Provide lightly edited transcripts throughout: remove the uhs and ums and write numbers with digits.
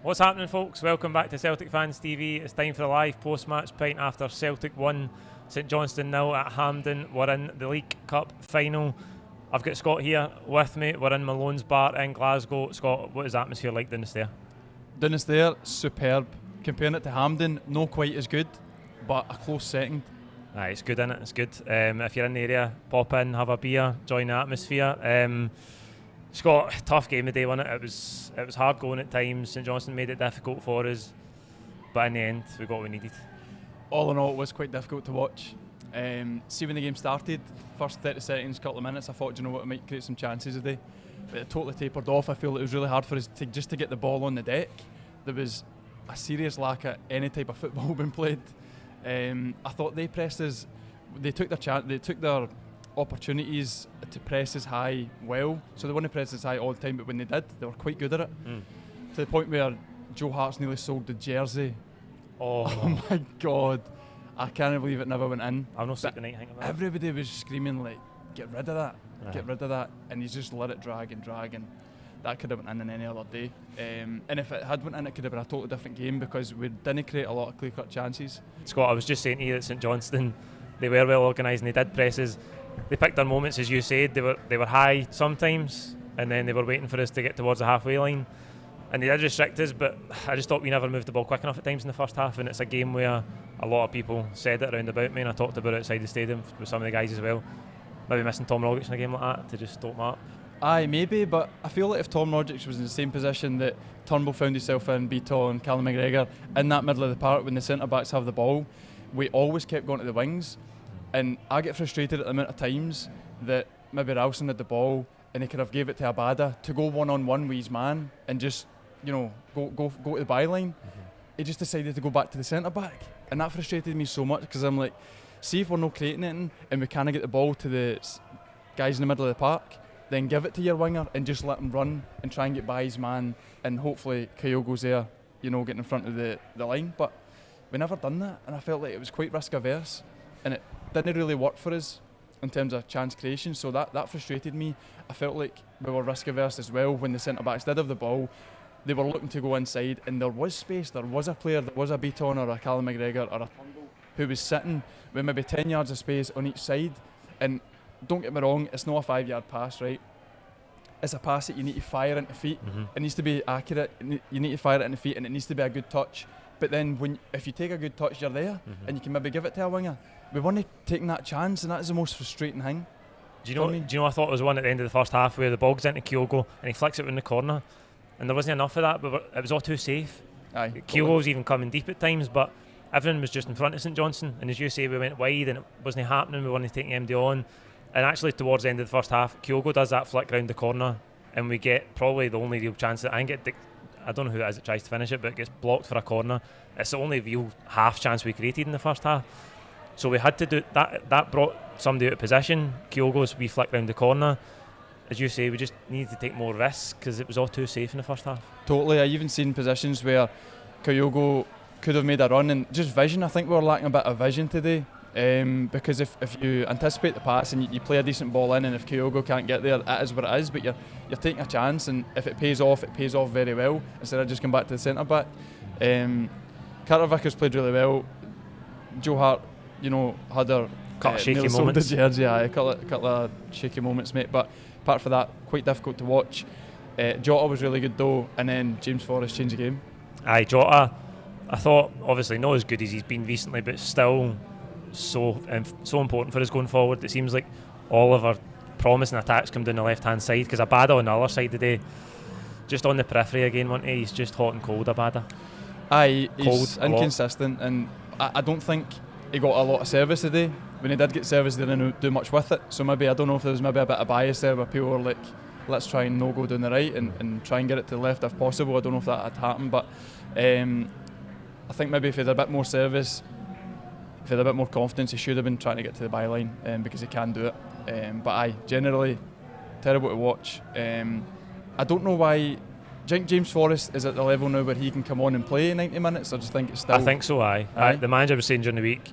What's happening, folks? Welcome back to Celtic Fans TV. It's time for the live post-match pint after Celtic won, St Johnstone 0 at Hampden. We're in the League Cup final. I've got Scott here with me. We're in Malone's Bar in Glasgow. Scott, what is the atmosphere like down the stair? Down the stair, superb. Comparing it to Hampden, not quite as good, but a close second. Aye, it's good, innit? It's good. If you're in the area, pop in, have a beer, join the atmosphere. Scott, tough game today, wasn't it? It was hard going at times. St Johnstone made it difficult for us, but in the end, we got what we needed. All in all, it was quite difficult to watch. See, when the game started, first 30 seconds, couple of minutes, I thought, you know what, it might create some chances today. But it totally tapered off. I feel it was really hard for us to get the ball on the deck. There was a serious lack of any type of football being played. I thought they pressed us. They took their chance. They took their opportunities to press us high well. So they wouldn't press us high all the time, but when they did, they were quite good at it. To the point where Joe Hart's nearly sold the jersey. Oh my God. I can't believe it never went in. I've not slept the night thinking about it. Everybody was screaming, like, get rid of that, get rid of that. And he's just let it drag, and that could have went in any other day. And if it had went in, it could have been a totally different game because we didn't create a lot of clear-cut chances. Scott, I was just saying to you that St Johnstone, they were well organised and they did presses. They picked their moments, as you said. They were high sometimes, and then they were waiting for us to get towards the halfway line. And they did restrict us, but I just thought we never moved the ball quick enough at times in the first half. And it's a game where a lot of people said it around about me, and I talked about it outside the stadium with some of the guys as well. Maybe missing Tom Rogic in a game like that to just stop Mark. Aye, maybe, but I feel like if Tom Rogic was in the same position that Turnbull found himself in, Beaton, Callum McGregor, in that middle of the park when the centre-backs have the ball, we always kept going to the wings. And I get frustrated at the amount of times that maybe Ralston had the ball and he could have gave it to Abada to go one-on-one with his man and just, you know, go to the byline. He just decided to go back to the centre-back. And that frustrated me so much because I'm like, see if we're not creating anything and we can't get the ball to the guys in the middle of the park, then give it to your winger and just let him run and try and get by his man, and hopefully Kyogo's there, you know, getting in front of the line. But we never done that, and I felt like it was quite risk-averse, and it didn't really work for us in terms of chance creation, so that frustrated me. I felt like we were risk-averse as well when the centre-backs did have the ball. They were looking to go inside, and there was space, there was a player, there was a Beaton or a Callum McGregor or a Turnbull who was sitting with maybe 10 yards of space on each side. And don't get me wrong, it's not a 5-yard pass, right? It's a pass that you need to fire into feet. It needs to be accurate, you need to fire it into feet, and it needs to be a good touch. But then if you take a good touch, you're there, and you can maybe give it to a winger. We weren't taking that chance, and that is the most frustrating thing. Do you know I thought there was one at the end of the first half where the ball goes into Kyogo and he flicks it in the corner, and there wasn't enough of that, but it was all too safe. Aye, Kyogo was even coming deep at times, but everyone was just in front of St Johnstone, and as you say, we went wide and it wasn't happening. We weren't taking MD on, and actually towards the end of the first half, Kyogo does that flick round the corner, and we get probably the only real chance that I don't know who it is that tries to finish it, but it gets blocked for a corner. It's the only real half chance we created in the first half. So we had to do that. That brought somebody out of position. Kyogo's wee flick round the corner. As you say, we just needed to take more risks because it was all too safe in the first half. Totally. I even seen positions where Kyogo could have made a run, and just vision. I think we were lacking a bit of vision today. Because if you anticipate the pass and you play a decent ball in, and if Kyogo can't get there, it is what it is, but you're taking a chance, and if it pays off very well instead of just going back to the centre back. Carter Vickers played really well. Joe Hart, you know, had a couple of shaky moments. The jersey, a couple of shaky moments, mate, but apart from that, quite difficult to watch. Jota was really good though, and then James Forrest changed the game. Aye, Jota, I thought obviously not as good as he's been recently, but still so important for us going forward. It seems like all of our promising attacks come down the left hand side, because Abada on the other side today, just on the periphery again, wasn't he? He's just hot and cold, Abada. Aye, he's inconsistent, and I don't think he got a lot of service today. When he did get service, he didn't do much with it, so maybe, I don't know if there was maybe a bit of bias there where people were like, let's try and no go down the right and try and get it to the left if possible. I don't know if that had happened, but I think maybe if he had a bit more service, if he had a bit more confidence, he should have been trying to get to the byline, because he can do it. But aye, generally terrible to watch. I don't know why. Do you think James Forrest is at the level now where he can come on and play 90 minutes, or do you think it's still... I think so, aye. The manager was saying during the week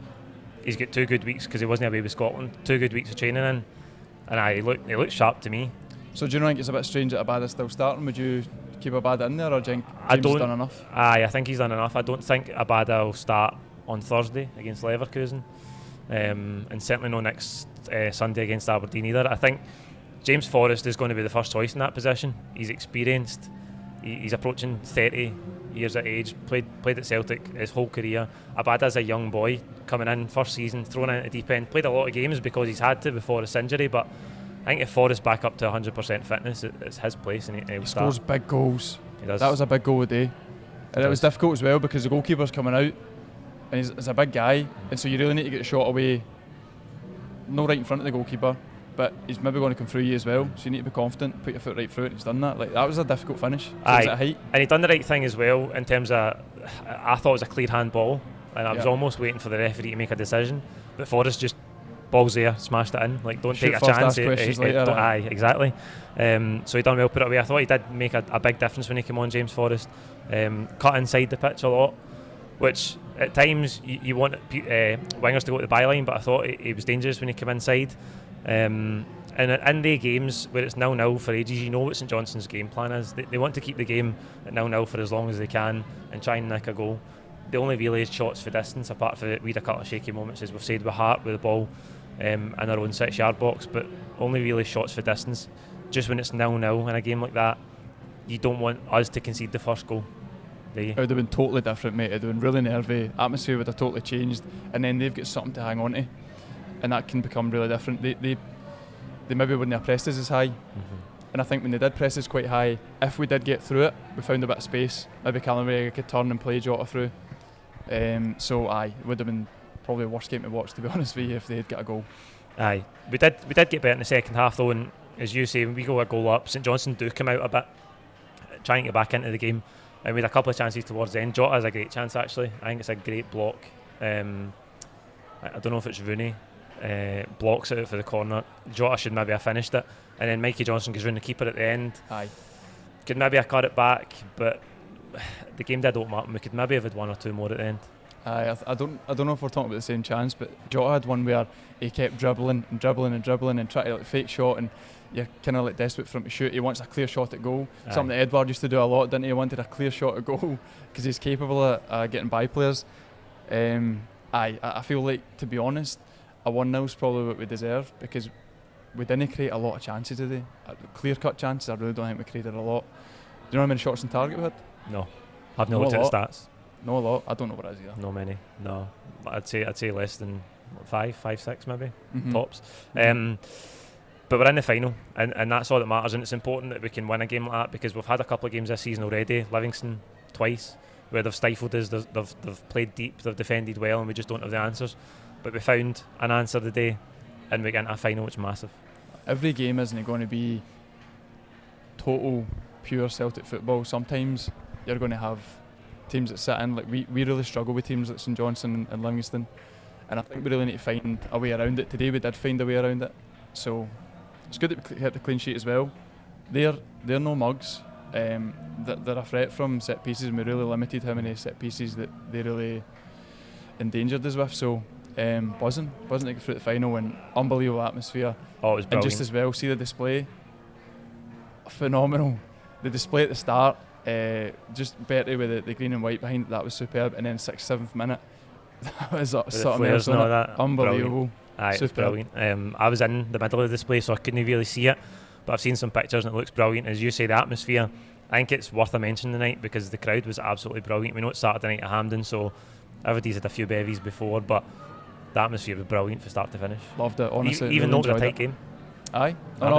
he's got 2 good weeks because he wasn't away with Scotland, 2 good weeks of training in, and he looked sharp to me. So do you think it's a bit strange that Abada's still starting? Would you keep Abada in there, or do you think I James has done enough? I think he's done enough. I don't think Abada will start on Thursday against Leverkusen, and certainly no next Sunday against Aberdeen either. I think James Forrest is going to be the first choice in that position. He's experienced. He's approaching 30 years of age. Played at Celtic his whole career. Abada's a young boy coming in, first season, thrown in at the deep end. Played a lot of games because he's had to before his injury, but I think if Forrest back up to 100% fitness, it's his place, and he'll start. Scores big goals. He does. That was a big goal today. And it was difficult as well because the goalkeeper's coming out, and he's a big guy, and so you really need to get the shot away, no right in front of the goalkeeper, but he's maybe going to come through you as well, so you need to be confident, put your foot right through it. He's done that. Like, that was a difficult finish. At height. And he done the right thing as well in terms of, I thought it was a clear hand ball, and I was almost waiting for the referee to make a decision, but Forrest just balls there, smashed it in. Like, don't take a chance. Exactly. So he done well, put it away. I thought he did make a big difference when he came on, James Forrest. Cut inside the pitch a lot, which at times you want wingers to go to the byline, but I thought he was dangerous when he came inside. And in the games where it's 0-0 for ages, you know what St Johnstone's game plan is. They want to keep the game at 0-0 for as long as they can and try and nick a goal. They only really shots for distance, apart from we had a couple of shaky moments, as we've said, with Hart with the ball in our own 6-yard box, but only really shots for distance. Just when it's 0-0 in a game like that, you don't want us to concede the first goal, do you? It would have been totally different, mate. It would have been really nervy. Atmosphere would have totally changed, and then they've got something to hang on to, and that can become really different. They maybe wouldn't have pressed us as high, and I think when they did press us quite high, if we did get through it, we found a bit of space. Maybe Callum McGregor could turn and play Jota through. So it would have been probably the worst game to watch, to be honest with you, if they had got a goal. Aye, we did get better in the second half though, and as you say, when we go a goal up, St Johnstone do come out a bit, trying to get back into the game, and we had a couple of chances towards the end. Jota has a great chance actually. I think it's a great block. I don't know if it's Rooney. Blocks it out for the corner. Jota should maybe have finished it, and then Mikey Johnson goes round the keeper at the end. Aye, could maybe have cut it back, but the game did open up, and we could maybe have had one or two more at the end. I don't know if we're talking about the same chance, but Jota had one where he kept dribbling and trying to fake shot, and you're kind of desperate for him to shoot. He wants a clear shot at goal. Aye. Something that Edward used to do a lot, didn't he? He wanted a clear shot at goal because he's capable of getting by players. I feel like, to be honest, a 1-0 is probably what we deserve, because we didn't create a lot of chances today. Clear-cut chances, I really don't think we created a lot. Do you know how many shots on target we had? No, I've not looked at the stats. No, a lot. I don't know what it is either. No many. No, I'd say less than 5, 6 maybe, tops. But we're in the final, and that's all that matters. And it's important that we can win a game like that, because we've had a couple of games this season already. Livingston twice, where they've stifled us. They've played deep, they've defended well, and we just don't have the answers. But we found an answer today, and we get into a final, which is massive. Every game isn't going to be total pure Celtic football. Sometimes you're going to have teams that sit in, like we really struggle with teams like St Johnstone and Livingston, and I think we really need to find a way around it. Today we did find a way around it, so it's good that we hit the clean sheet as well. They're no mugs. They're a threat from set pieces, and we really limited how many set pieces that they really endangered us with. So buzzing to get through the final, and unbelievable atmosphere. Oh, it was brilliant. And just as well, see the display, phenomenal. The display at the start, just Bertie with the green and white behind it, that was superb. And then 6th, 7th minute, that was something else on it. Unbelievable. Aye, it was brilliant. I was in the middle of the display, so I couldn't really see it, but I've seen some pictures and it looks brilliant. As you say, the atmosphere, I think it's worth a mention tonight, because the crowd was absolutely brilliant. We know it's Saturday night at Hampden, so everybody's had a few bevies before, but the atmosphere was brilliant from start to finish. Loved it, honestly. Even though it was a tight game. Aye,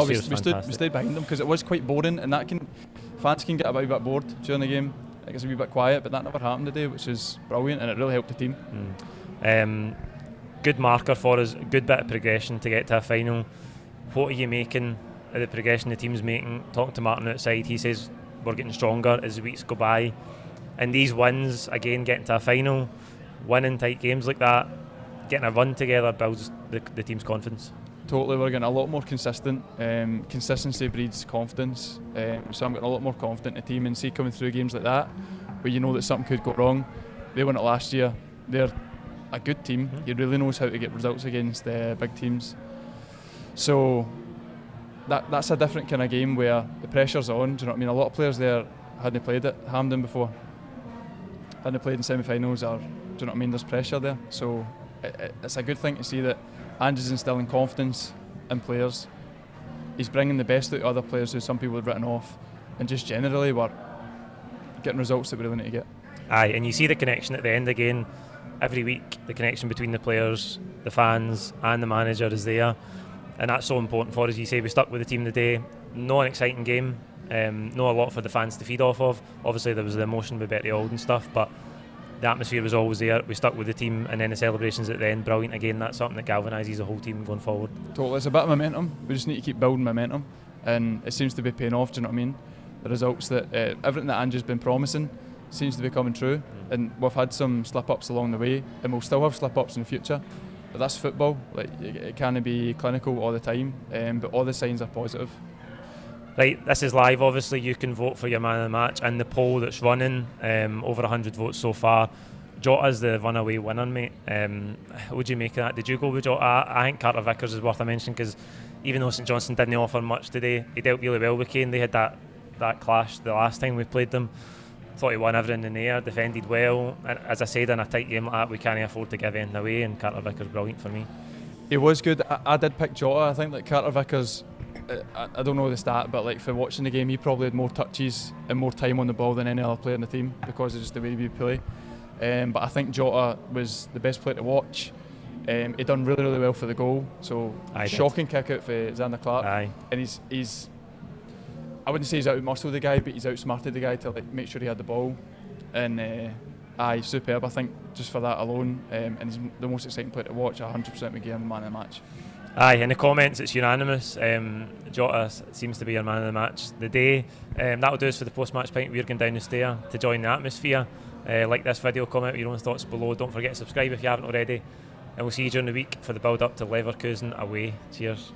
we stayed behind them, because it was quite boring, and fans can get a bit bored during the game. I guess a wee bit quiet, but that never happened today, which is brilliant, and it really helped the team. Good marker for us, good bit of progression to get to a final. What are you making of the progression the team's making? Talking to Martin outside, he says we're getting stronger as the weeks go by, and these wins, again, getting to a final, winning tight games like that, getting a run together builds the team's confidence. Totally, we're getting a lot more consistent. Consistency breeds confidence, so I'm getting a lot more confident in the team, and see coming through games like that where you know that something could go wrong. They won it last year. They're a good team. He really knows how to get results against big teams. So that's a different kind of game where the pressure's on. Do you know what I mean? A lot of players there hadn't played at Hampden before, hadn't played in semi-finals, or do you know what I mean? There's pressure there, so it's a good thing to see that Ange's instilling confidence in players. He's bringing the best out of other players who some people have written off, and just generally we're getting results that we really need to get. Aye, and you see the connection at the end again. Every week, the connection between the players, the fans, and the manager is there, and that's so important for us. You say we stuck with the team today. Not an exciting game, not a lot for the fans to feed off of. Obviously, there was the emotion with Betty Auld and stuff, but the atmosphere was always there. We stuck with the team, and then the celebrations at the end, brilliant again. That's something that galvanises the whole team going forward. Totally, it's a bit of momentum. We just need to keep building momentum, and it seems to be paying off. Do you know what I mean? The results that everything that Angie's been promising seems to be coming true, and we've had some slip-ups along the way, and we'll still have slip-ups in the future, but that's football. Like, it can't be clinical all the time, but all the signs are positive. Right, this is live. Obviously, you can vote for your man of the match, and the poll that's running, over 100 votes so far. Jota's the runaway winner, mate. What would you make of that? Did you go with Jota? I think Carter Vickers is worth a mention, because even though St Johnstone didn't offer much today, he dealt really well with Kane. They had that clash the last time we played them. Thought he won everything in the air, defended well, and as I said, in a tight game like that, we can't afford to give anything away, and Carter Vickers brilliant for me. He was good. I did pick Jota. I think that Carter Vickers, I don't know the stat, but like for watching the game, he probably had more touches and more time on the ball than any other player in the team, because of just the way we play. But I think Jota was the best player to watch. He done really, really well for the goal. So shocking kick out for Xander Clark. Aye. And he's I wouldn't say he's out-muscled the guy, but he's outsmarted the guy to like make sure he had the ball. And superb. I think just for that alone, and he's the most exciting player to watch. 100% we give him man of the match. Aye, in the comments it's unanimous. Jota seems to be your man of the match the day. That'll do us for the post-match pint. We're going down the stair to join the atmosphere. Like this video, comment your own thoughts below. Don't forget to subscribe if you haven't already, and we'll see you during the week for the build-up to Leverkusen away. Cheers.